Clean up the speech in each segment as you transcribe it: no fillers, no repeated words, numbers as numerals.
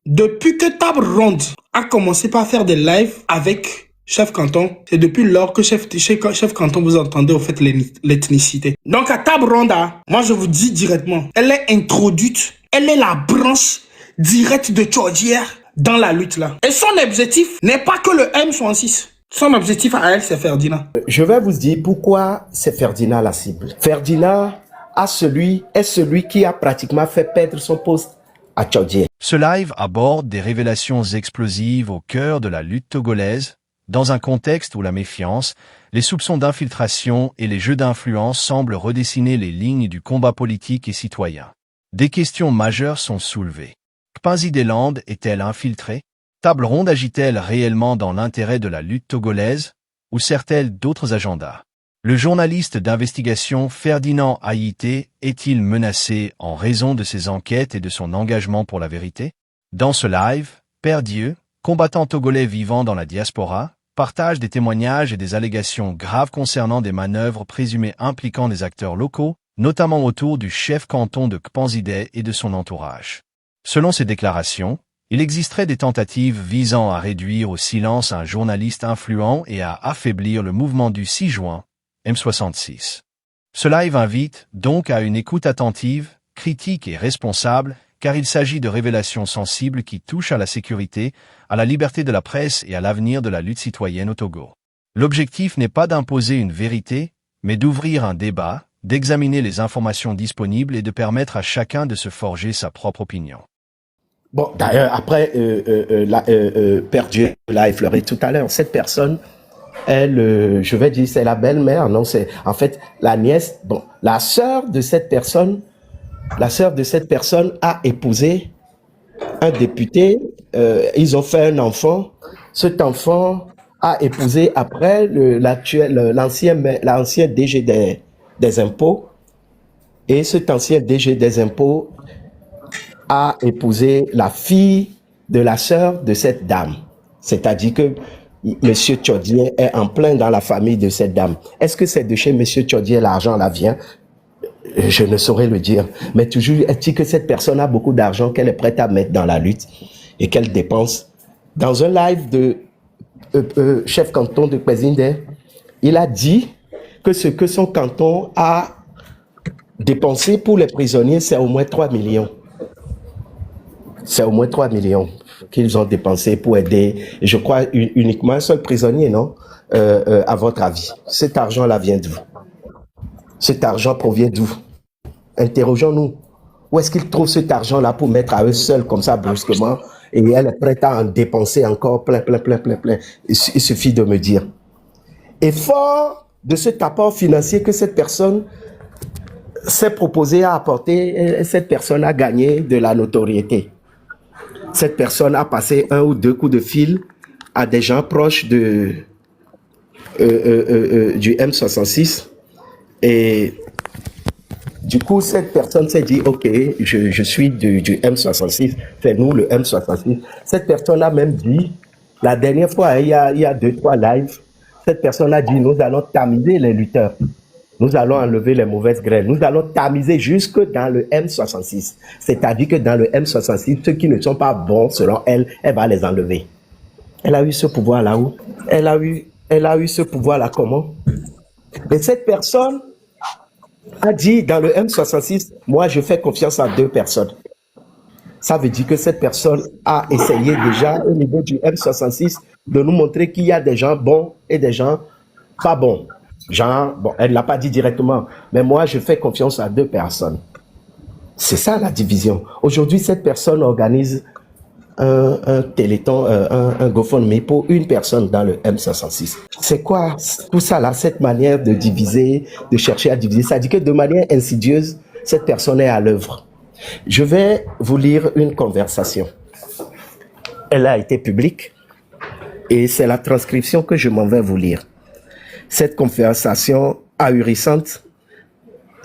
Depuis que Table Ronde a commencé par faire des lives avec Chef Canton, c'est depuis lors que Chef Canton vous entendez au fait l'ethnicité. Donc à Table Ronde, moi je vous dis directement, elle est introduite, elle est la branche directe de Tchordière dans la lutte là. Et son objectif n'est pas que le M66. Son objectif à elle, c'est Ferdinand. Je vais vous dire pourquoi c'est Ferdinand la cible. Ferdinand est celui qui a pratiquement fait perdre son poste à Tchordière. Ce live aborde des révélations explosives au cœur de la lutte togolaise, dans un contexte où la méfiance, les soupçons d'infiltration et les jeux d'influence semblent redessiner les lignes du combat politique et citoyen. Des questions majeures sont soulevées. Kpanzi des Landes est-elle infiltrée? Table Ronde agit-elle réellement dans l'intérêt de la lutte togolaise, ou sert-elle d'autres agendas? Le journaliste d'investigation Ferdinand Haïté est-il menacé en raison de ses enquêtes et de son engagement pour la vérité? Dans ce live, Père Dieu, combattant togolais vivant dans la diaspora, partage des témoignages et des allégations graves concernant des manœuvres présumées impliquant des acteurs locaux, notamment autour du chef canton de Kpanzidé et de son entourage. Selon ses déclarations, il existerait des tentatives visant à réduire au silence un journaliste influent et à affaiblir le mouvement du 6 juin, M66. Ce live invite donc à une écoute attentive, critique et responsable, car il s'agit de révélations sensibles qui touchent à la sécurité, à la liberté de la presse et à l'avenir de la lutte citoyenne au Togo. L'objectif n'est pas d'imposer une vérité, mais d'ouvrir un débat, d'examiner les informations disponibles et de permettre à chacun de se forger sa propre opinion. Bon, d'ailleurs, après, Père Dieu l'a effleuré tout à l'heure, cette personne, elle, je vais dire, c'est la belle-mère, non, c'est en fait la nièce, bon, la sœur de cette personne a épousé un député, ils ont fait un enfant, cet enfant a épousé après l'ancien DG des impôts, et cet ancien DG des impôts a épousé la fille de la sœur de cette dame. C'est-à-dire que Monsieur Tchordier est en plein dans la famille de cette dame. Est-ce que c'est de chez Monsieur Tchordier l'argent là vient? Je ne saurais le dire. Mais toujours est-il que cette personne a beaucoup d'argent qu'elle est prête à mettre dans la lutte et qu'elle dépense. Dans un live de chef canton de Kpanzidé, il a dit que ce que son canton a dépensé pour les prisonniers, c'est au moins 3 millions. C'est au moins 3 millions qu'ils ont dépensé pour aider, je crois, uniquement un seul prisonnier, non? À votre avis, cet argent-là vient d'où? Cet argent provient d'où? Interrogeons-nous. Où est-ce qu'ils trouvent cet argent-là pour mettre à eux seuls comme ça brusquement et elle est prête à en dépenser encore plein. Il suffit de me dire. Et fort de cet apport financier que cette personne s'est proposée à apporter, cette personne a gagné de la notoriété. Cette personne a passé 1 ou 2 coups de fil à des gens proches du M66 et du coup cette personne s'est dit ok, je suis du M66, c'est nous le M66. Cette personne a même dit, la dernière fois il y a 2-3 lives, cette personne a dit nous allons tamiser les lutteurs. Nous allons enlever les mauvaises graines. Nous allons tamiser jusque dans le M66. C'est-à-dire que dans le M66, ceux qui ne sont pas bons, selon elle, elle va les enlever. Elle a eu ce pouvoir-là où? Elle a eu ce pouvoir-là comment? Et cette personne a dit dans le M66, moi je fais confiance à 2 personnes. Ça veut dire que cette personne a essayé déjà au niveau du M66 de nous montrer qu'il y a des gens bons et des gens pas bons. Genre, bon, elle ne l'a pas dit directement, mais moi, je fais confiance à 2 personnes. C'est ça la division. Aujourd'hui, cette personne organise un téléthon, un GoFundMe pour une personne dans le M66. C'est quoi tout ça là, cette manière de diviser, de chercher à diviser? Ça dit que de manière insidieuse, cette personne est à l'œuvre. Je vais vous lire une conversation. Elle a été publique et c'est la transcription que je m'en vais vous lire. Cette conversation ahurissante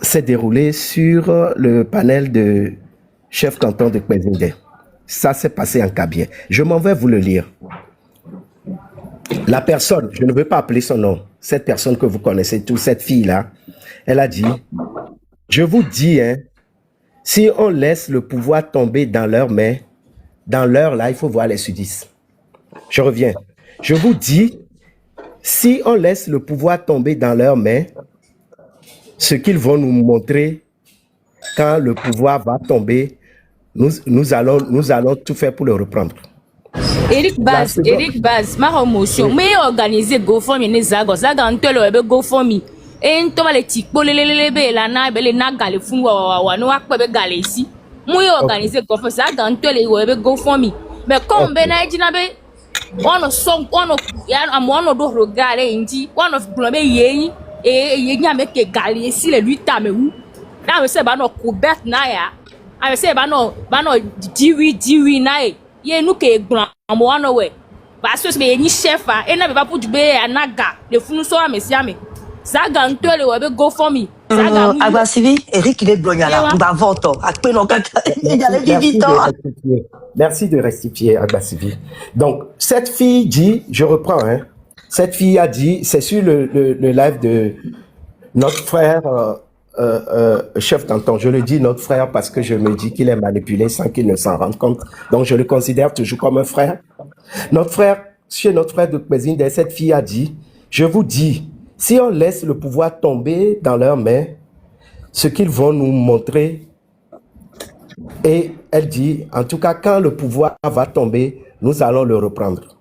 s'est déroulée sur le panel de chef canton de Kpanzidé. Ça s'est passé en Kabien. Je m'en vais vous le lire. La personne, je ne veux pas appeler son nom, cette personne que vous connaissez tous, cette fille-là, elle a dit, je vous dis, hein, si on laisse le pouvoir tomber dans leurs mains, dans l'heure, là, il faut voir les sudistes. Je reviens. Je vous dis, si on laisse le pouvoir tomber dans leurs mains, ce qu'ils vont nous montrer quand le pouvoir va tomber, nous allons tout faire pour le reprendre. Eric Baz, ma promotion, mais organiser GoFundMe ne zago, zaga antelo ebe GoFundMe. Et to ba le tikpo lelelebe la na be le na gale fun wa no akpe be gale ici. Mu organiser GoFundMe, zaga antelo ebe GoFundMe. Mais comme be na ejina be one of do regard inji, one of globe yeyin e nya me ke gale ici le 8 ans me wu. Na me se ba no couvert na ya. A me se ba no diwi na e. Ye nous que grand moi no we parce que be ni chef a e na be ba pour be anaga le funu so amesiame zaga ntole we be go for me zaga Agbasivi Eric il est blognala ba voto akpe no kaka il allait vite. Merci de rectifier Agbasivi. Donc cette fille dit, je reprends hein. Cette fille a dit, c'est sur le live de notre frère chef canton, je le dis notre frère parce que je me dis qu'il est manipulé sans qu'il ne s'en rende compte. Donc je le considère toujours comme un frère. Chez notre frère de Pézinde, cette fille a dit, je vous dis, si on laisse le pouvoir tomber dans leurs mains, ce qu'ils vont nous montrer, et elle dit, en tout cas, quand le pouvoir va tomber, nous allons le reprendre.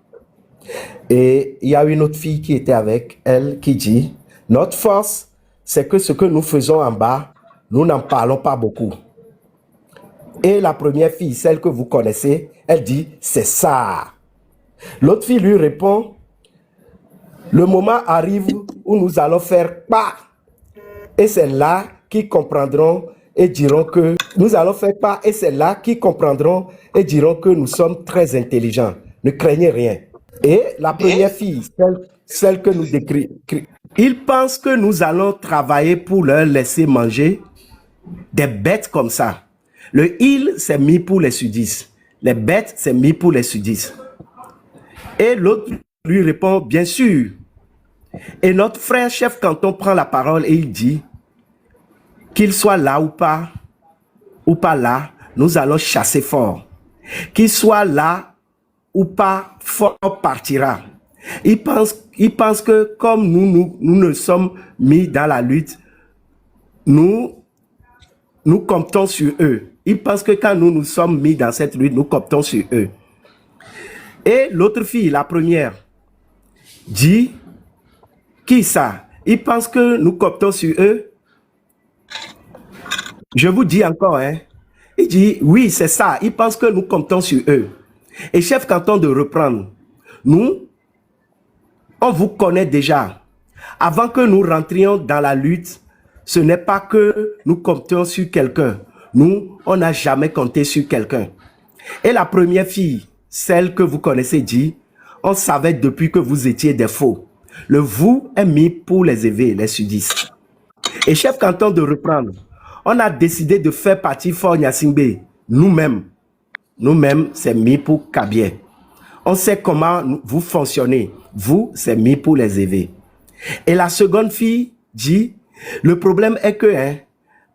Et il y a une autre fille qui était avec elle qui dit, notre force, c'est que ce que nous faisons en bas, nous n'en parlons pas beaucoup. Et la première fille, celle que vous connaissez, elle dit, c'est ça. L'autre fille lui répond, le moment arrive où nous allons faire pas. Et c'est là qu'ils comprendront et diront que nous allons faire pas. Et c'est là qu'ils comprendront et diront que nous sommes très intelligents. Ne craignez rien. Et la première fille, celle que nous décrivons, ils pensent que nous allons travailler pour leur laisser manger des bêtes comme ça. Le il, c'est mis pour les sudistes. Les bêtes, c'est mis pour les sudistes. Et l'autre lui répond, bien sûr. Et notre frère chef canton prend la parole et il dit, qu'il soit là ou pas là, nous allons chasser fort. Qu'il soit là ou pas, fort partira. Ils pensent que comme nous ne sommes mis dans la lutte, nous comptons sur eux. Ils pensent que quand nous sommes mis dans cette lutte, nous comptons sur eux. Et l'autre fille, la première, dit, qui ça? Ils pensent que nous comptons sur eux. Je vous dis encore, hein. Il dit, oui, c'est ça. Ils pensent que nous comptons sur eux. Et chef canton de reprendre, nous, on vous connaît déjà. Avant que nous rentrions dans la lutte, ce n'est pas que nous comptions sur quelqu'un. Nous, on n'a jamais compté sur quelqu'un. Et la première fille, celle que vous connaissez, dit, on savait depuis que vous étiez des faux. Le vous est mis pour les évêques, les sudistes. Et chef canton de reprendre, on a décidé de faire partie Fort Nyasingbe. Nous-mêmes, c'est mis pour Kabié. On sait comment vous fonctionnez. Vous, c'est mis pour les évêques. Et la seconde fille dit, le problème est que,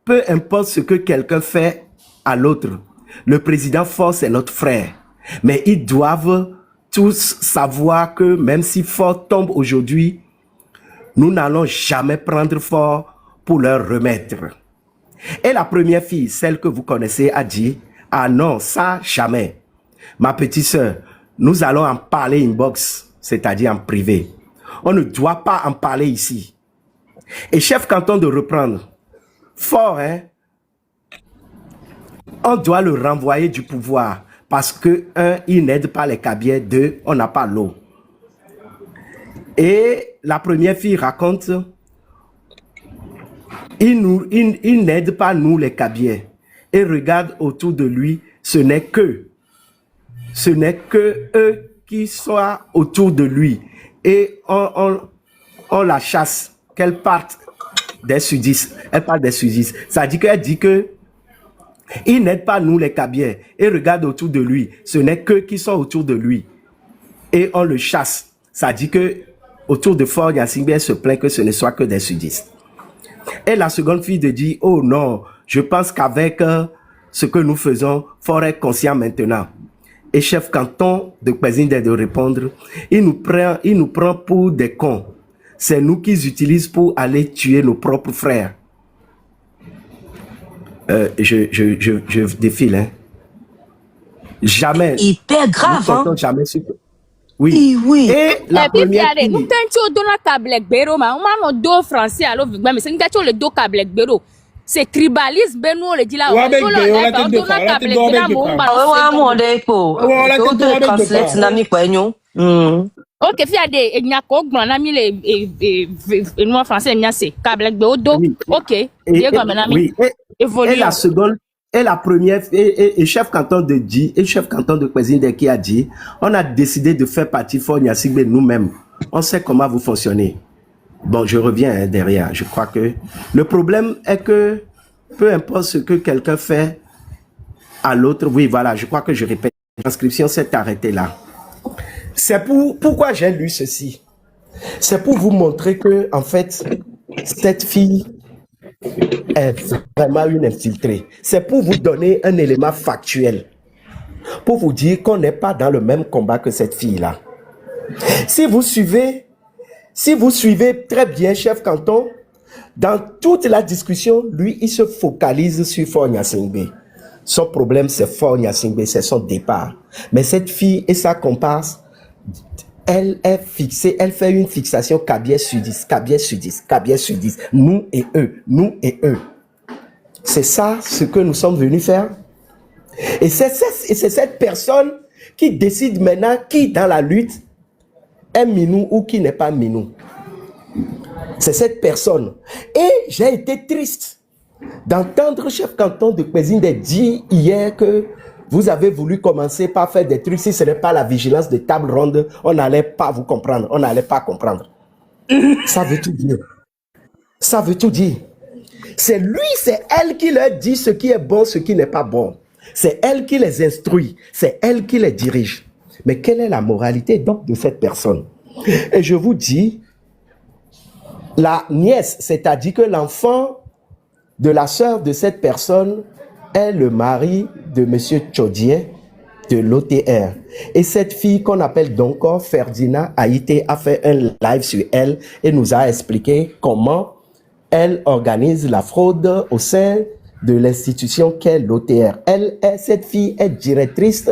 peu importe ce que quelqu'un fait à l'autre, le président Fort, c'est notre frère. Mais ils doivent tous savoir que même si Fort tombe aujourd'hui, nous n'allons jamais prendre Fort pour leur remettre. Et la première fille, celle que vous connaissez, a dit, ah non, ça, jamais. Ma petite sœur, nous allons en parler inbox, c'est-à-dire en privé. On ne doit pas en parler ici. Et chef canton de reprendre, Fort, on doit le renvoyer du pouvoir parce que, un, il n'aide pas les Kabiais, deux, on n'a pas l'eau. Et la première fille raconte, il n'aide pas nous les Kabiais. Et regarde autour de lui, ce n'est que eux qui soient autour de lui. Et on la chasse, qu'elle parte des sudistes. Elle part des sudistes. Ça dit qu'elle dit que il n'aide pas nous les Kabiais. Et regarde autour de lui, ce n'est qu'eux qui sont autour de lui. Et on le chasse. Ça dit que autour de Fort Nyasingbe, elle se plaint que ce ne soit que des sudistes. Et la seconde fille de dit, oh non, je pense qu'avec ce que nous faisons, Fort est conscient maintenant. et chef canton de Kwazinde de répondre, il nous prend pour des cons. C'est nous qu'ils utilisent pour aller tuer nos propres frères. Je défile, hein. Jamais. Hyper grave, hein. Jamais su. Oui. Oui. Et la première fille, nous t'en donne câble béro ma on do français alors mais c'est n'gâteau le do câble béro c'est tribalisme ben nous le dit là Ouais, on donne câble béro Ouais, mon déco. On translate nami quoi nous. OK fiade e nya ko gbon na mi le nous français nya c'est câble béro do OK Diego menami et la seconde et la première, et chef canton de Dji, et chef canton de Kwazinde qui a dit, on a décidé de faire partie Fort Gnassingbé nous-mêmes. On sait comment vous fonctionnez. Bon, je reviens derrière. Je crois que le problème est que peu importe ce que quelqu'un fait à l'autre, oui, voilà, je crois que je répète, l'inscription s'est arrêtée là. C'est pourquoi j'ai lu ceci. C'est pour vous montrer que, en fait, cette fille est vraiment une infiltrée. C'est pour vous donner un élément factuel, pour vous dire qu'on n'est pas dans le même combat que cette fille-là. Si vous suivez très bien chef canton, dans toute la discussion, lui, il se focalise sur Fort Gnassingbé. Son problème, c'est Fort Gnassingbé, c'est son départ. Mais cette fille et sa comparse, elle est fixée, elle fait une fixation Kabiès sur 10, Kabiès sur 10, Kabiès sur 10, nous et eux, nous et eux. C'est ça ce que nous sommes venus faire. Et c'est cette personne qui décide maintenant qui dans la lutte est minou ou qui n'est pas minou. C'est cette personne. Et j'ai été triste d'entendre chef canton de Kwazinde dire hier que vous avez voulu commencer par faire des trucs. Si ce n'est pas la vigilance de table ronde, on n'allait pas vous comprendre. On n'allait pas comprendre. Ça veut tout dire. Ça veut tout dire. C'est lui, c'est elle qui leur dit ce qui est bon, ce qui n'est pas bon. C'est elle qui les instruit. C'est elle qui les dirige. Mais quelle est la moralité donc de cette personne? Et je vous dis, la nièce, c'est-à-dire que l'enfant de la sœur de cette personne est le mari de M. Tchodier de l'OTR. Et cette fille qu'on appelle donc Ferdinand Haïté a fait un live sur elle et nous a expliqué comment elle organise la fraude au sein de l'institution qu'est l'OTR. Cette fille est directrice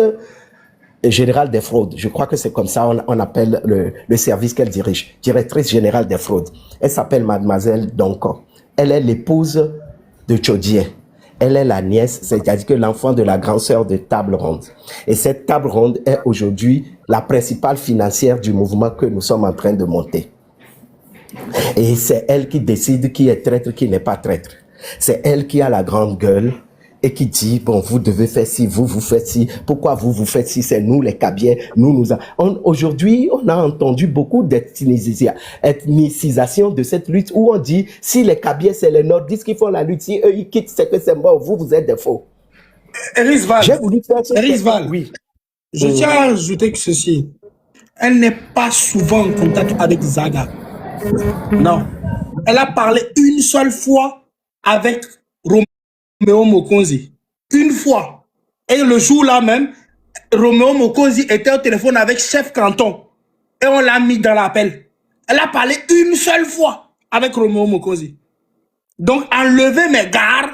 générale des fraudes. Je crois que c'est comme ça on appelle le service qu'elle dirige. Directrice générale des fraudes. Elle s'appelle Mademoiselle Donko. Elle est l'épouse de Tchodier. Elle est la nièce, c'est-à-dire que l'enfant de la grande sœur de Table Ronde. Et cette Table Ronde est aujourd'hui la principale financière du mouvement que nous sommes en train de monter. Et c'est elle qui décide qui est traître, qui n'est pas traître. C'est elle qui a la grande gueule et qui dit, bon, vous devez faire ci, vous faites ci. Pourquoi vous faites ci? C'est nous, les Kabiens. Aujourd'hui, on a entendu beaucoup d'ethnicisation de cette lutte où on dit, si les Kabiens, c'est les Nordistes qui font la lutte, si eux, ils quittent, c'est que c'est mort. Vous êtes des faux. Erisval. J'ai voulu faire ça. Erisval. Oui. Je tiens à ajouter que ceci. Elle n'est pas souvent en contact avec Zaga. Non. Elle a parlé une seule fois avec Roméo Mokonzi. Une fois. Et le jour-là même, Roméo Mokonzi était au téléphone avec chef canton. Et on l'a mis dans l'appel. Elle a parlé une seule fois avec Roméo Mokonzi. Donc, enlever mes gardes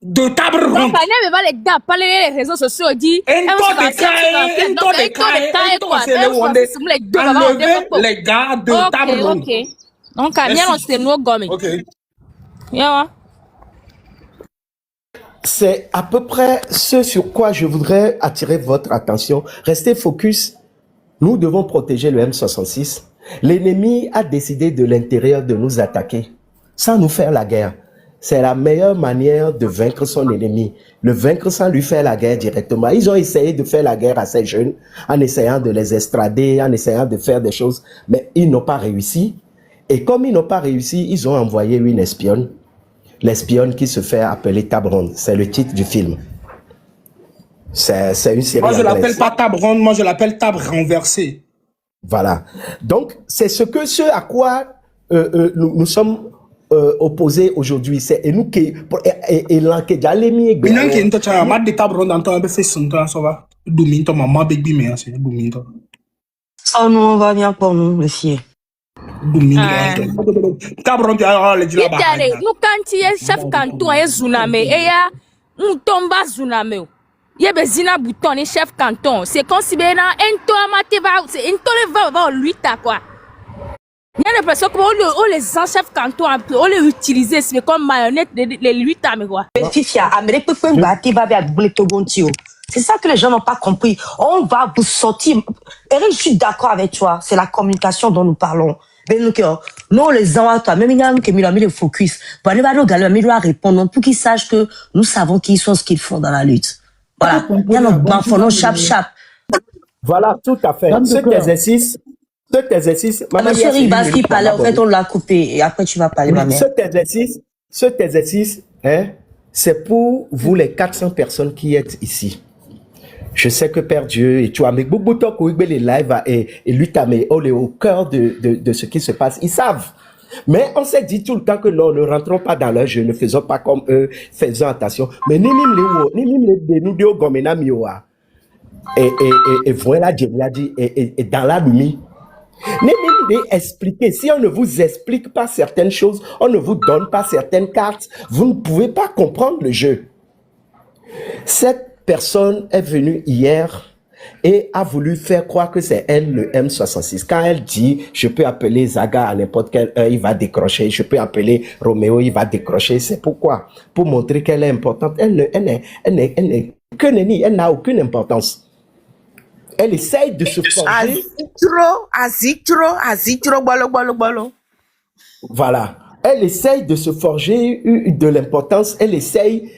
de table ronde. Donc, on va les gars, parler les réseaux sociaux, dit. Enlever les gars de table ronde. Ok. Donc, on s'est nous gommé. Ok. Yeah. C'est à peu près ce sur quoi je voudrais attirer votre attention. Restez focus. Nous devons protéger le M66. L'ennemi a décidé de l'intérieur de nous attaquer sans nous faire la guerre. C'est la meilleure manière de vaincre son ennemi. Le vaincre sans lui faire la guerre directement. Ils ont essayé de faire la guerre à ces jeunes en essayant de les estrader, en essayant de faire des choses, mais ils n'ont pas réussi. Et comme ils n'ont pas réussi, ils ont envoyé une espionne. L'espionne qui se fait appeler Table Ronde. C'est le titre du film. C'est une série. Moi, je anglaise. l'appelle pas Table Ronde, moi, je l'appelle Table Renversée. Voilà. Donc, c'est ce à quoi nous sommes opposé aujourd'hui. C'est et nous qui et l'enquête d'aller mi. Maintenant qu'il y a un de table ronde en temps, on fait son temps, ça va. Dominto, maman, baby, mais c'est Dominto. Ça, nous, on va bien pour nous, les filles. Dominto. Table ronde, alors, les là-bas. Itare, nous quand il est chef canton et Zuname, et ya, nous tomba Zuname. Yebe zina bouton et chef canton. C'est comme si ben un to amate va, c'est un to va lui ta quoi. Il y a l'impression que les anciens chefs cantons, on les utilise comme marionnette les lui ta mais quoi. Fifia, Amérique peut battre, va bien bouler Togontio. C'est ça que les gens n'ont pas compris. On va vous sortir. Eric, je suis d'accord avec toi. C'est la communication dont nous parlons. Mais nous, les gens, toi, même il y a qui mis le focus. Pour aller voir nos gars, mais doit répondre pour qu'ils sachent que nous savons qui sont ce qu'ils font dans la lutte. Voilà. Il y a notre banc, nos chap. Voilà, tout à fait. Cet exercice, Monsieur Ribas qui parlait, en fait, on l'a coupé. Et après, tu vas parler, ma mère. Cet exercice, hein, c'est pour vous les 400 personnes qui êtes ici. Je sais que Père Dieu, et tu as mis beaucoup de temps les lives et lui t'as mis au cœur de ce qui se passe. Ils savent. Mais on s'est dit tout le temps que non, ne rentrons pas dans leur jeu, ne faisons pas comme eux, faisons attention. Mais ni même les nous deux gomena mioa. Et voilà, Dieu l'a dit, et dans la nuit. Ni même les expliquer. Si on ne vous explique pas certaines choses, on ne vous donne pas certaines cartes, vous ne pouvez pas comprendre le jeu. Cette personne est venue hier et a voulu faire croire que c'est elle le M66. Quand elle dit, je peux appeler Zaga à n'importe quelle heure, il va décrocher. Je peux appeler Roméo, il va décrocher. C'est pourquoi? Pour montrer qu'elle est importante. Elle n'a aucune importance. Elle essaye de se forger. Azitro, bolo. Voilà. Elle essaye de se forger de l'importance. Elle essaye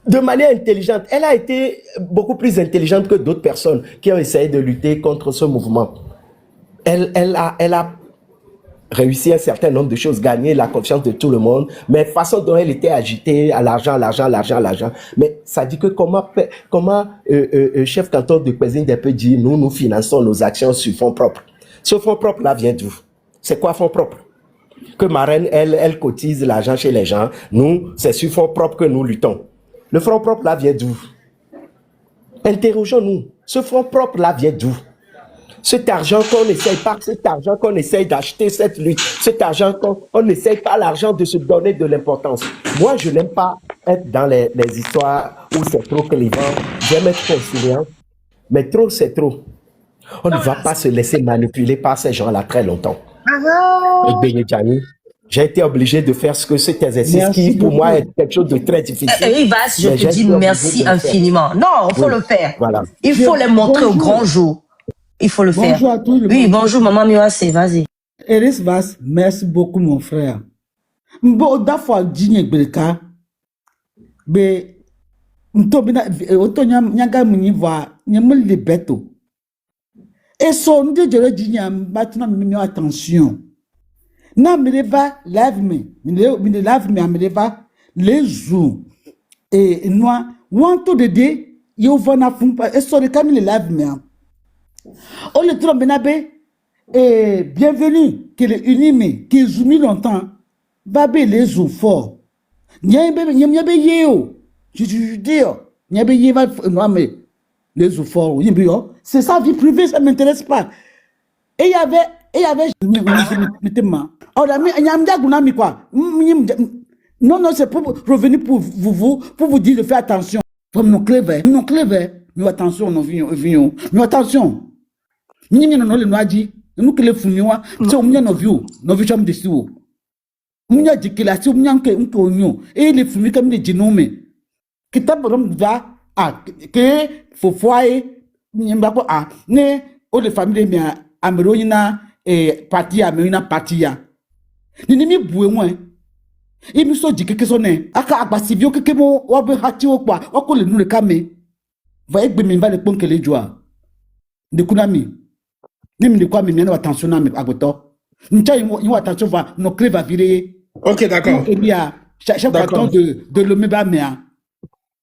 de manière intelligente. Elle a été beaucoup plus intelligente que d'autres personnes qui ont essayé de lutter contre ce mouvement. Elle a réussi un certain nombre de choses, gagné la confiance de tout le monde, mais façon dont elle était agitée à l'argent. Mais ça dit que comment chef canton de Pézine peut dire, nous finançons nos actions sur fonds propres. Ce fonds propre là vient d'où? C'est quoi fonds propre? Que Marraine, elle cotise l'argent chez les gens. Nous, c'est sur fonds propre que nous luttons. Le fonds propre là vient d'où? Interrogeons-nous. Ce fonds propre là vient d'où? Cet argent qu'on n'essaye pas, cet argent qu'on essaye d'acheter cette lutte, cet argent qu'on n'essaye pas l'argent de se donner de l'importance. Moi, je n'aime pas être dans les histoires où c'est trop clivant. J'aime être conciliant, mais trop, c'est trop. On ne va pas se laisser manipuler par ces gens-là très longtemps. J'ai été obligé de faire cet exercice qui, pour moi, est quelque chose de très difficile. Rivas, je te dis merci infiniment. Non, il faut le faire. Voilà. Il faut les montrer au grand jour. Il faut le faire. Bonjour à tous. Oui, bonjour, maman Mioase, vas-y. Eris Vas, merci beaucoup, mon frère. Bon, d'affaire, Digne Belka, mais, Ntobina, Otonya, Nyaga Muniva, Nyamel de Beto. Et son Dieu, je le dis, maintenant, nous attention. Na Mereva, lave-me, lave-me, Mereva, les jours. Et moi, wanto de dé, Yovana Fumpa, et sur le camion, lave-me. On le trompe benabe et bienvenue que les unimé qui zoumi longtemps babé les ou fort nyabe yeo je dis nyabe yeva non mais les ou fort c'est sa vie privée, ça m'intéresse pas. Et il y avait on a mis nyamda gunami quoi. Non, c'est pour revenir pour vous dire de faire attention. Comme nos clés, nous attention, nous attention. Nous le noadi, nous que les funiwa, c'est au mien nos vieux chambres de sous. Nous a dit que la sous mien que et les fumis comme des génomes. Qui taperom va à que faut foyer, nyambako a, ne, ou les familles mia, améroïna et partie améroïna partia. N'imi boué moins. Et nous sommes dit que son nez, aka abasivio que mo, ou abe hati ou quoi, ou qu'on le kame. Va être bien, va le pont que les joies. De Kunami. Même de quoi, mais bien attention à mes agotos. Nous avons attention, nos clés va virer. Ok, d'accord. Et bien, chaque canton de l'Omeba Mea.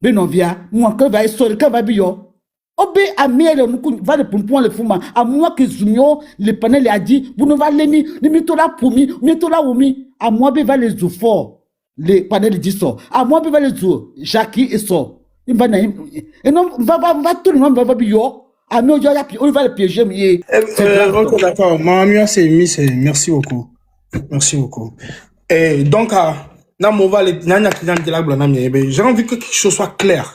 Ben on vient, nous en clé va être sur le cas va bio. Obe amiere nuku va le pompon le fuma. À moi que Zunio, le panel a dit, vous ne valez ni mitola poumi, mitola oumi. À moi be va les fort. Le panel dit ça. À moi be va les Jackie et ça. Il va naïm. Et non, va tout le monde va bio. À nous, on va le piéger, mais. Ok, d'accord. Mamia, c'est merci beaucoup. Merci beaucoup. Et donc, j'ai envie que quelque chose soit clair.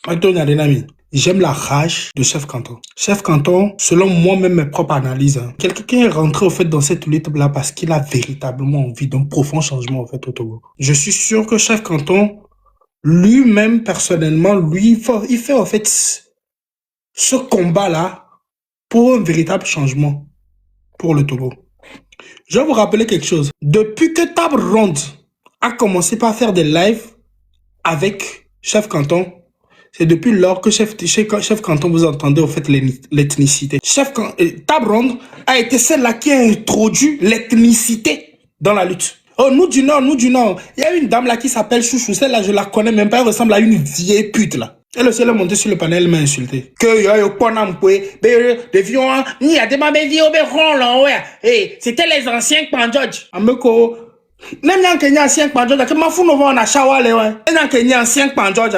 J'aime la rage de Chef Canton. Chef Canton, selon moi-même mes propres analyses, quelqu'un qui est rentré au fait dans cette lutte-là parce qu'il a véritablement envie d'un profond changement au fait au Togo. Je suis sûr que Chef Canton, lui-même personnellement, il fait en fait ce combat-là pour un véritable changement pour le Togo. Je vais vous rappeler quelque chose. Depuis que Table Ronde a commencé par faire des lives avec Chef Canton, c'est depuis lors que Chef Canton, vous entendez au fait l'ethnicité. Table Ronde a été celle-là qui a introduit l'ethnicité dans la lutte. Oh, nous du Nord. Il y a une dame là qui s'appelle Chouchou. Celle-là, je la connais même pas. Elle ressemble à une vieille pute là. Elle aussi, elle est montée sur le panel, elle m'a insulté. C'était les anciens Pandjodj. Ameko. Même dans Kenya, ancien Pandjodj, comment fou nous on a chawale, ouais. Dans Kenya, ancien Pandjodj,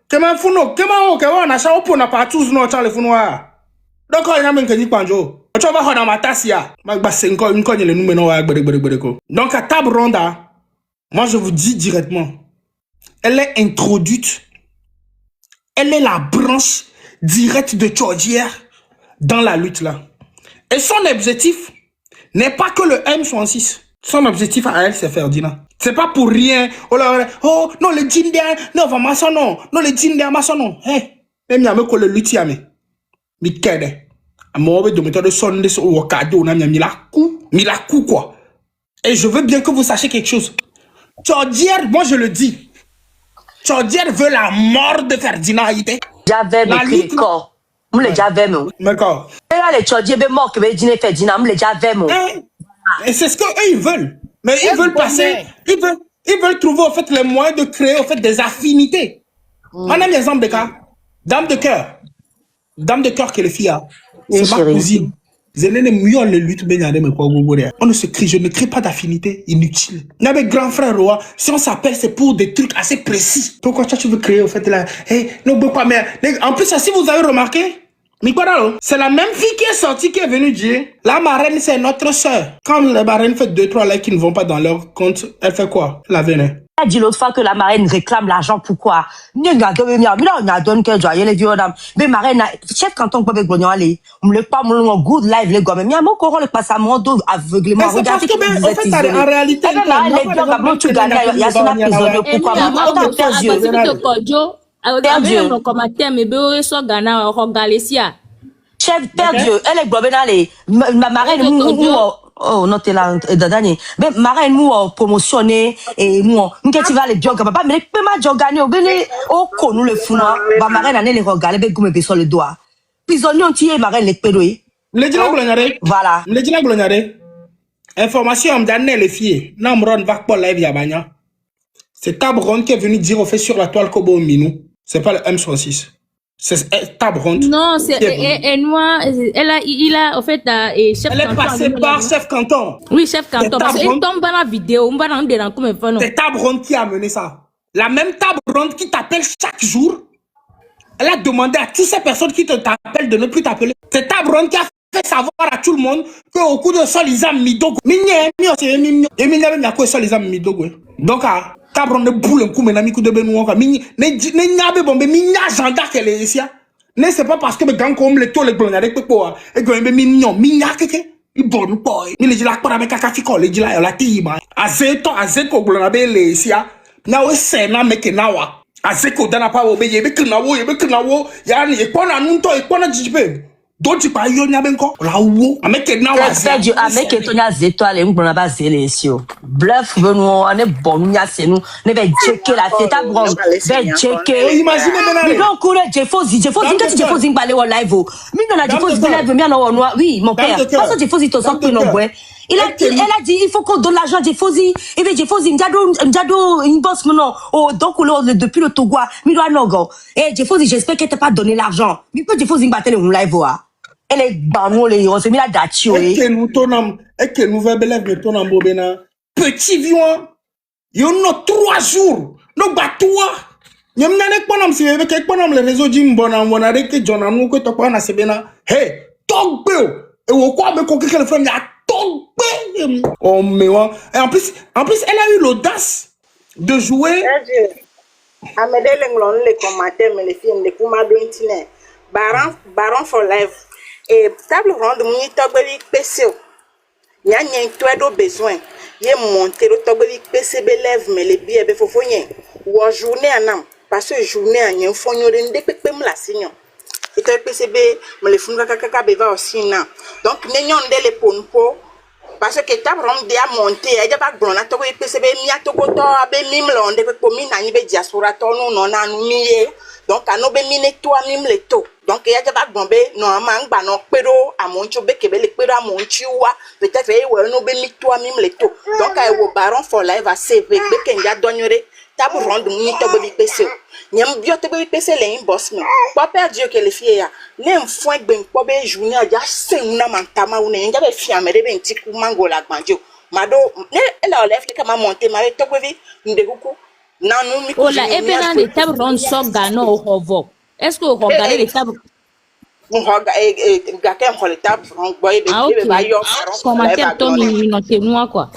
comment fou nous, comment on a chawale pour n'a pas tous nos chans les fou noirs. Donc, il y a même Kenya Pandjodj. Tu vas voir dans ma tasse, ya. Donc, à Table Ronde, moi, je vous dis directement, elle est introduite. Elle est la branche directe de Tchordière dans la lutte là. Et son objectif n'est pas que le M66. Son objectif à elle, c'est Ferdinand. C'est pas pour rien. Oh, non, le Jindia, non, va maçon, non. Non, le Jindia, maçon, non. Hé, même y'a me que le lutte, y'a me. Mi kede. A moi, de méthode de sonde, au wakado, on a mis la coup, quoi. Et je veux bien que vous sachiez quelque chose. Tchordière, moi, je le dis. Tchordière veut la mort de Ferdinand Haïté. J'avais mes le corps. Je l'ai déjà vu. D'accord. Et là, les Tchordières sont morts que je dis Ferdinand, je l'ai déjà vu. Et c'est ce qu'eux, ils veulent. Mais ils veulent passer, ils veulent trouver, en fait, les moyens de créer, en fait, des affinités. Madame, exemple de cas. Dame de cœur. Dame de cœur que les filles a. C'est ma cousine. On ne se crie, je ne crée pas d'affinité inutile. Mes grands frères, si on s'appelle, c'est pour des trucs assez précis. Pourquoi tu veux créer, au fait, là? Hey, non, pas mais. En plus, si vous avez remarqué, c'est la même fille qui est sortie, qui est venue dire, la marraine, c'est notre soeur. Quand la marraine fait 2-3 likes qui ne vont pas dans leur compte, elle fait quoi? La venait. Elle a dit l'autre fois que la marraine réclame l'argent, pourquoi? Mais marraine, Chef Canton peut être aller. On ne pas mon good live, les gars. Mais mon courant le passe à mon dos aveuglément. Regardez que vous êtes en réalité. Il y a son prisonnier. Pourquoi? Chef, perdu. Elle est globale. Ma marraine, oh, non, t'es là, Dadani. Mais marraine, nous, promotionné, et nous, qu'est-ce que tu vas les jogger, papa, mais les ma jogger, au con, nous le fous, bah, marraine, elle les regarde, mais comme sur le doigt. Prisonnier, on tire, marraine, les pédouilles. Les gens glonaré. Voilà. Les gens glonaré. Information, m'dannez les filles. Non, m'ron, va pas live, yabanya. C'est Tabron qui est venu dire au fait sur la toile Kobo Minou. C'est pas le M66. C'est Tabron. Non, c'est Noir. Il a, en fait, Chef Elle est passée par Chef Canton. Oui, Chef Canton. Parce qu'il tombe dans la vidéo. On va dans des comme un c'est Tabron qui a mené ça. La même Tabron qui t'appelle chaque jour. Elle a demandé à toutes ces personnes qui t'appellent de ne plus t'appeler. C'est Tabron qui a fait savoir à tout le monde qu'au coup de sol, ils ont mis Dogo. Donc, Tabron ne boule un coup, mais n'a mis coup de benouan. Ne bombe, minya gendarme qu'elle est ici. Ne c'est pas parce que mes gants comme les taux, les blonds, avec Pepo, et que mes mignons, minya keke. Il bon boy. Mais les gens avec Kakafiko, les gens la tima. Azeko blonde, les ici. Na c'est na meke nawa. Azeko dana pa obe, yebe knawo, yani, et qu'on a nunto, et qu'on a jibe. D'autres pas yon ya benko la wo ameke na wa Sergio ameke tonya zétoile ngona ba zele sio bluff benu on est bon nya c'est nous ne va checker la tête à bron va checker imagine mais donc coule Jeffozi que Jeffozi ngbalé au live mi na Jeffozi live mi na no oui mon père parce que Jeffozi to so pe no boy Elle a dit, il faut qu'on donne l'argent à Jeffosi. Et bien, Jeffosi, Ndiado, une bosse, non. Oh, donc, depuis le Togo, Miloa Nogo. Eh, Jeffosi, j'espère qu'elle t'a pas donné l'argent. Mais que Jeffosi, battait le live, elle est banon, on s'est mis la date, et que nous tournons, et que nous verbelève de ton ambobena. Petit vieux, il y en a 3 jours. Nous battons. Nous n'avons pas si vous avez pas le réseau Jimbona, on a dit que John Anou, que tu as pas sebena. Hey, Togbe. Et au quoi, mais qu'on quelqu'un le fait, il y a Togbe. Oh, mais ouais. Et en plus, elle a eu l'audace de jouer. Amede lenglon les commentaires, mais les films, les Kumado Intine. Baron for life. Et table ronde, mon togbe PC. Il y a un besoin. Il y a monté le togbe PC belève, mais les billets, il faut faire. Ou en journée à nam. Parce que journée à n'y a un fonds de dépêche la signe. Et le PCB, mais les fonds de caca beva aussi non. Donc, n'ayons de les ponpo. Parce que table ronde a monté. Il y a pas de bon à togbe PCB, mi a togoto, abe mim l'on de pour mina ni be diaspora tono non a nous mié. Donc, à nos bémine toi mim les taux. Donc, il y a pas de bon non a mang ba non pero à mon chobe kebe le pero à mon chiwa. Peut-être ouais nos bémine toi mim les taux. Donc, à au baron for live à CV, beken ya donneré. Tabu ronde ni tobo bi pese nyam bio tobo bi pese le boss me pas perdu que les filles ya nem foin ben ko be journée ja sen na mantama une nja be fia me de ben tiku mango la gbanjo mado ne la lef ka ma monter ma tobo vi ndekuku nanu mi ko la ebe na de tabu ronde so gano o hovo est-ce que o regarder les tabu on regarde gaken ko le tabu ronde boy be ba yo commentaire to mi noter moi quoi.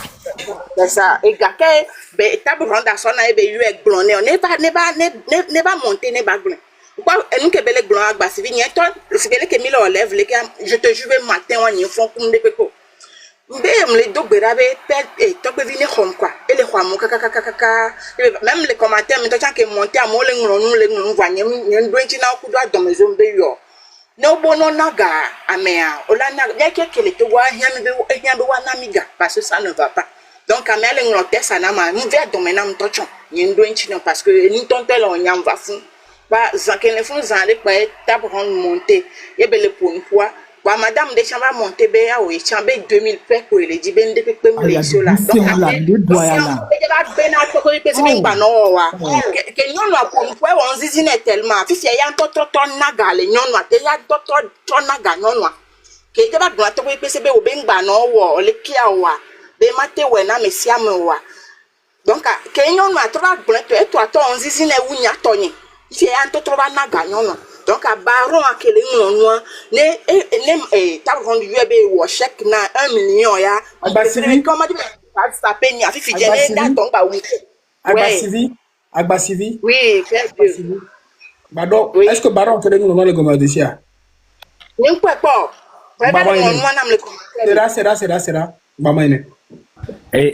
C'est ça. Et gaken be table ronde à son na be yu ek blonné on ne va monter ne ba blon quoi nous que belle blon agba si vient toi si belle que mi le lève les je te jure matin on y font comme des peko mbem les do berabe et to be venir home quoi et les rois kaka même les commentaires mais tant que monter à mo le voix nyem do ntina ku do adom zombe yo no bono naga amea olana yake le to wa hiam be wa namiga parce que ça ne va pas. Donc, quand elle est en tête, ça n'a pas de domaine en touchant. Il y a un doigt parce que nous tombons là, on y a un vafou. Bah, zanken les fonds en les poètes, table ronde montée. Il y a belle pour une fois. Bah, madame des chambres montées, ben, oui, chambre 2000 pèques pour les dibens de pèques pour les ceux là. Donc, il y a ben à quoi il peut se mettre non, que nous nous pour une fois, on zizine tellement. Fils, il y a un toto naga, les non, il y a toto naga, non, que il y a pas de toi, il peut se mettre au ben banon, les kiawa. Be mate wena mesia mewa donc kenyon ma troba blanto e to ato onzizi na wunya tonye ti e anto troba na ganyon donc a baron akele nonwa ne ta rondu yebe wo chèque na 1 million ya Agbasivi comment dire ça peine a fifi jene da ton ba wi Agbasivi oui très bien Bado est-ce que baron te donne le gomme de sia ni quoi pas Sera Bama ine Et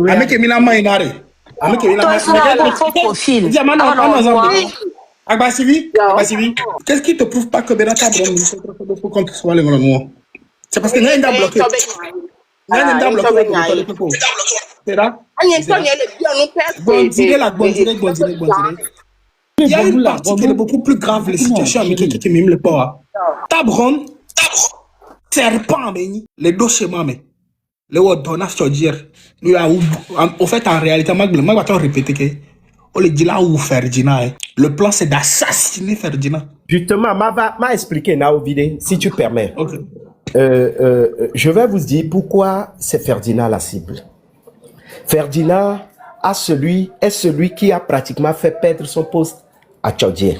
avec Emina Mainare. Avec Emina profil. Agbasivi, qu'est-ce qui te prouve pas que Benata Bron faut qu'on soit le grand? C'est parce que n'y a un bloqué. N'y a un bloqué. C'est là. Il y a une partie qui est beaucoup plus grave, les situations avec qui même le pas. Tabron, serpent, les dossiers, mais le word donna sur dire, nous en fait en réalité, moi je vais répéter que on le dit là où Ferdinand. Le plan c'est d'assassiner Ferdinand. Justement, m'a expliqué Naovide, si tu permets. Okay. Je vais vous dire pourquoi c'est Ferdinand la cible. Ferdinand est celui qui a pratiquement fait perdre son poste à Tchadien.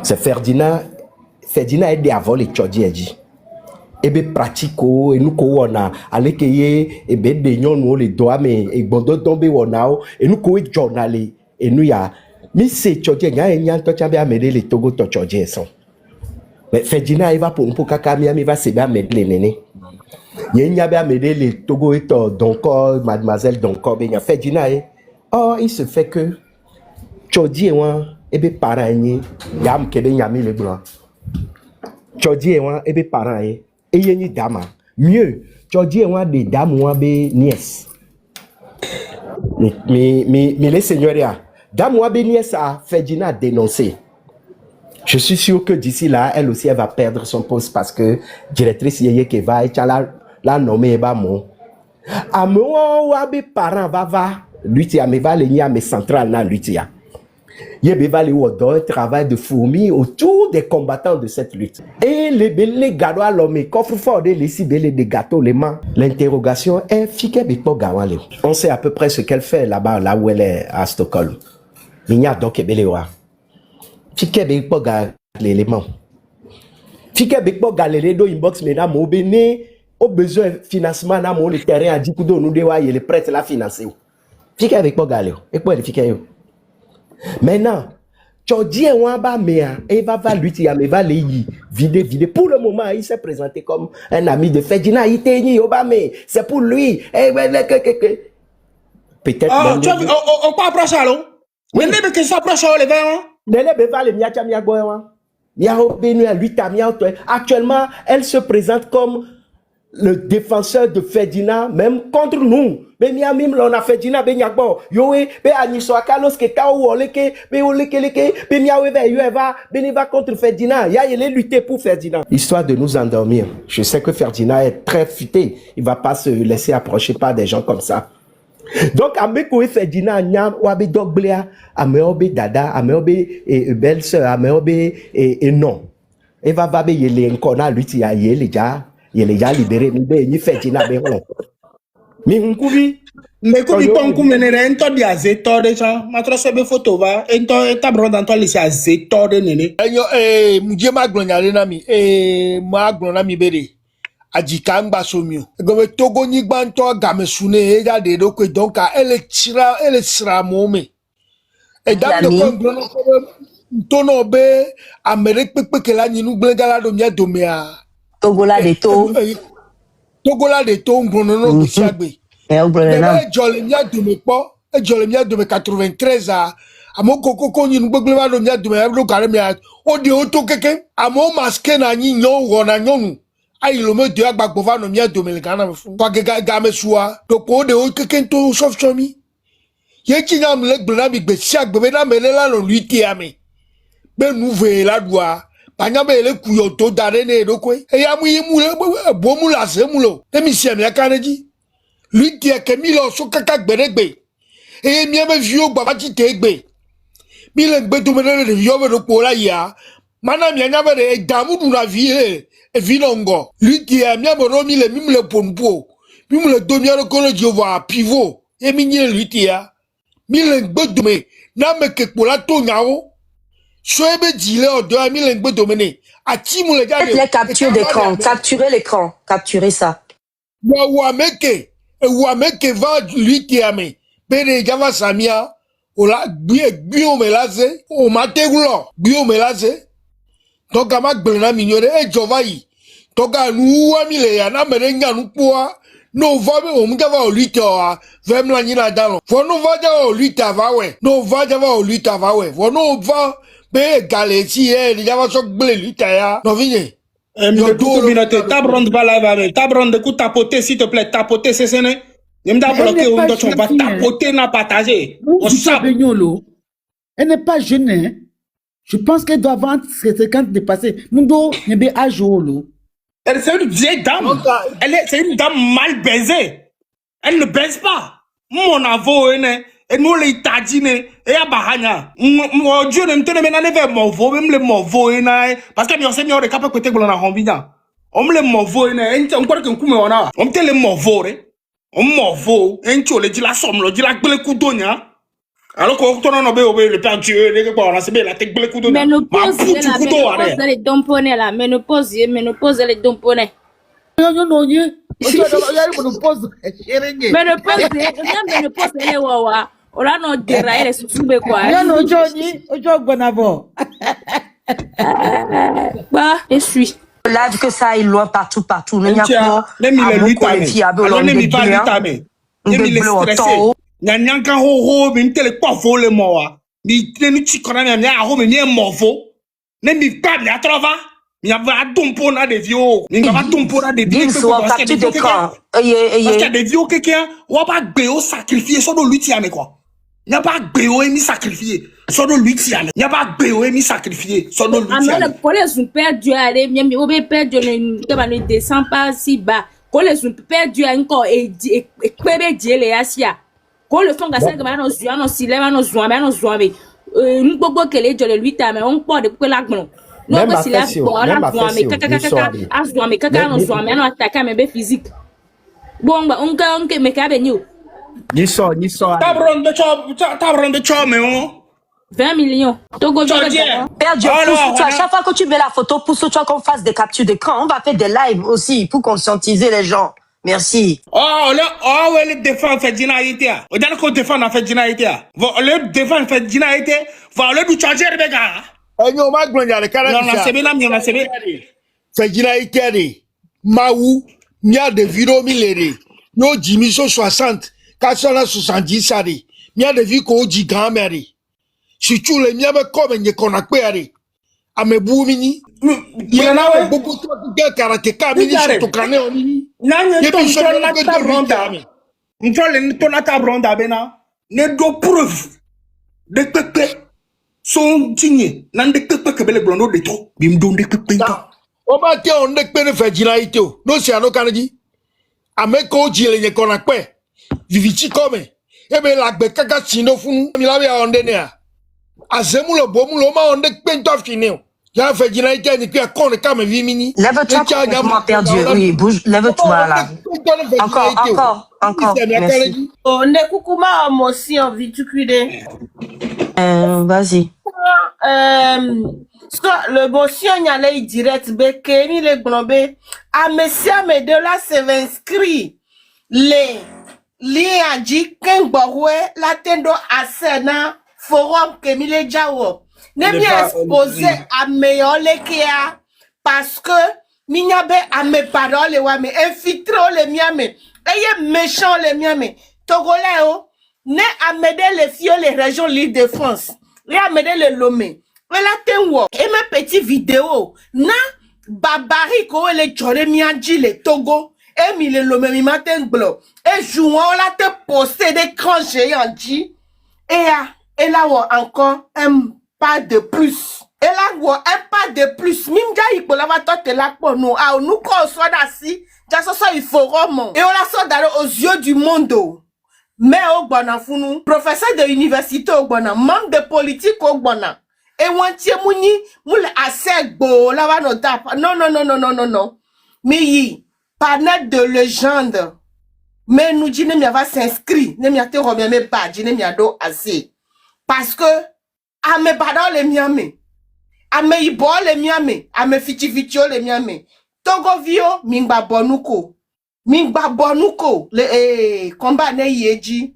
C'est Ferdinand est des avant les Tchadien dit. Ebe pratico et nous ko na alekeye ebe de nyon le doa me e gbondo tombe wona o et nous ko journalé et nous ya mi se Tchadien nya to chambe amede le Togo to Tchadien son. Mais Ferdinand il va pour kaka mi va se ba amede le nene. Nya ba amede le Togo et donc mademoiselle donc be Ferdinand oh il se fait que Tchadien wa ebe parent ni yam kede nyami le blanc. Tchadien wa ebe parent et yeni dama mieux Tchadien wa des dames wa be nièce mais les seigneuria dame wa be nièce a Ferdinand dénoncé Je suis sûr que d'ici là, elle aussi, elle va perdre son poste parce que directrice Yeye Keva, et la nommée Ebamo. Amo wabe parent va lutia me va les mes centrales na lutia. Yebe va les wodo travail de fourmi autour des combattants de cette lutte. Et les gado à l'homme coffre fort de les cibele des gâteaux les mains. L'interrogation est fike bikpo gawale. On sait à peu près ce qu'elle fait là-bas là où elle est à Stockholm. Minya donc ebelewa. Fike bikpo ga l'élément. Fike bikpo ga les do inbox mesdames au béné. Au besoin de financement, le terrain a dit que nous devons les prêts la financer. Fique avec moi, Galéo. Et quoi, il fique. Maintenant, tu dis, on va lutter, mais va les vider. Pour le moment, il s'est présenté comme un ami de Ferdinand. Il était c'est pour lui. Peut-être. Ah, tu as vu, on peut approcher à l'eau. Mais même que ça approche à l'eau. Actuellement, elle se présente comme le défenseur de Ferdinand, même contre nous. Ben ya mim l'on a Ferdinand ben yakbo. Yoé ben aniso akalos ke ta ou oleke ben oleke ben ya ben va contre Ferdinand. Ya il est lutter pour Ferdinand. Histoire de nous endormir. Je sais que Ferdinand est très futé. Il va pas se laisser approcher par des gens comme ça. Donc ameko et Ferdinand nyam wabe dogbléa ameobe dada ameobe et belle-sœur ameobe et non. Et va be yele nkona lutti ya yele ja. Il est déjà libéré, mais fait Gina Béron. Mais on couvi. Mais comme il pense qu'on mène un temps de zétor de gens, ma trop sebe photo va, un temps et tabron dans toi laisser à zétor de néné. Mujie maglonyale nami, maglonami bere. Adjika ngba somio. Gobe togo ni gbanto game sune ega de doko donc elle sera momé. Et dame de kon tono be Amérique pepe que la ni nu glengala do mia domea. Togola de to. Togola de to ngbonono bisiagbe. Jole mia dome po, jole mia dome 93 a amoko koko ni ngbegle ba do mia dome lo kare mia o de o to keke amo maske na nyi nyon wo na nyonu. Ayi lo me de agbagbo va no mia dome le kana me fu. Kwa ga me suwa to ko de o keke to soft chomi. Ye chi nyam le gbena bi gbe siagbe be na me le la no luiti ame. Be nou ve la doa. Panyaba ele kuyoto darene dokwe e ya mu yimu bomu la semulo emi si emi akaneji lui die kemilo so kaka gberegbe e mi eme vio gba ti tegbe mi le gbe to menele de vio do pola ya mana mi anya be damu du na vie e vinongo lui die mi amoro mi le pompo mi le do mi ro kono jova pivot e mi nye lui die mi le gbe do me na me ke pola to nyawo. Soebe dile odo ami lengbe domene. Atimu le gade. Les captures d'écran, capturer l'écran, capturer ça. Wameke va lui qui ame. Pere java samia. Ola bio melaze. O mategulo bio melaze. Toka magbena mignore e jovayi. Toka nu ami le yana merenga nu poa. No va be o mga va olita wa. Vem la nyina dalo. Fo no va ja olita va we. No va ja va olita va we. Fo no va be galeti li java sok ble luta ya no vigne tabron va la tabron de coup tapoter s'il te plaît tapoter c'est ne nem da bloquer on va tapoter na partager on sape elle n'est pas jeune hein? Je pense qu'elle doit avoir 50 dépassé mundo nebe ajolo c'est une vieille dame c'est une dame mal baisée elle ne baise pas mon avou et nous les tadine et à bahanya mon dieu ne me tenait maintenant vers mon veau même le morveau parce que mi seigneur est capable côté glona hombina on me le morveau on croit que kume ona on te le morveau on morveau en le dit la somme le dit la gbele kudonya alors que on no be le père dieu le ko on se be la te gbele kudonya ménopause les domponer la ménopause les domponer non ménopause les wawa. Ola no dera ele susube kwa. Non Johnny, ojo bonavo. Bah, je suis. Live que ça est loin partout. Même il le lutte alors même il va lutter même il est stressé. Nyanyanka ho mais tele kwa vole moa. Mi tenu chikona mi a ho mi movo. Ne mi pa mi atrova. Mi va dompona de vieux. Mi va dompona de vieux parce qu'il y a des vieux quelqu'un on va gbe au sacrifier sur de lutter mais quoi. n'y a pas Béo et sacrifié. Son nom lui tient. Il n'y a pas Béo et sacrifié. Son nom lui tient. Alors, quand les ont perdu, allez, mais on peut perdre ne descend pas si bas. Quand les ont perdu encore et bébé Dieu les asia. Quand le fond gassin que maintenant on non si les maintenant zoomé. Nous pouvons que les gens le 8 mais on peut de la glon. Non, parce qu'il a zoomé caca non zoomé non attaquer mais physique. Bon, on me cabe new. Ni so. Tabron de chou, mais on. 20 millions. Togo Père Dieu, à chaque fois que tu mets la photo, pousse toi qu'on fasse des captures d'écran. On va faire des lives aussi pour conscientiser les gens. Merci. Le défend fait dinaïté. On dit qu'on défend en fait dinaïté. Le défend fait dinaïté. Le du changer les gars. Non, c'est bien, c'est bien. Fait dinaïté. Maou, mia de vidéo miléré. No Jimmy so 60. 470 ari. Mia de vie ko di grand-mère. Si tu le mia be comme n'y qu'on a péari. A me boumini. Il y en a beaucoup de karatéka mini sur ton crâne. Nanye ton la table ronda. Ntole ton la table ronda bena. Ne do preuve de pepe son signé. Nan de pepe que belle blondo de trop. Bim don de pepe. O ma te on de pepe fait dinaïté. No c'est ano kanadi. A me ko di le n'y qu'on a pé. Viviti comme. E be la gbe kaka sino funu. Mi la be a onde ne a. Azemu le bomu lo ma onde pentof fineo. J'ai fait dinaïté ni que con quand me vimini. Lève-toi complètement perdu. Oui, bouge, lève-toi là. Encore. Merci. On est coucouma aussi en vie tu cuidé. Vas-y. Le bossien y allait direct beke ni le globé. A messia me de là se inscrit. Les a dit qu'un baroué la tendo à sena forum que mille jawo. Ne bien exposé à meilleur lekia parce que minyabe à mes paroles wa me infiltré le miame et méchant le miame togolais o ne amede les filles les régions l'Île-de-France et amede le Lomé et la tenwo et mes petites vidéos na babari ko le jolé mianji le Togo et mi le Lomé mi matin blo et jouant la te poster des grands géants dit et là encore pas de plus. Et là, un pas de plus. Mimja il la va te la pour nous. Ah, nous qu'on soit d'assis, il faut roman. Et on la sort d'aller aux yeux du monde. Mais au Bana Founou, professeur de l'université au Bana, membre de politique au Bana. Et wantier mouni, moule assez beau, la va no tap. Non. Mais pas net de légende. Mais nous disons, ne va s'inscrire, ne m'y te remet mes badges, ne m'y do assez. Parce que, a me badon le miame, a me ibo le miame, a me fitivitio le miame. Togo vio, mingba bonuko, le combat ne yeji.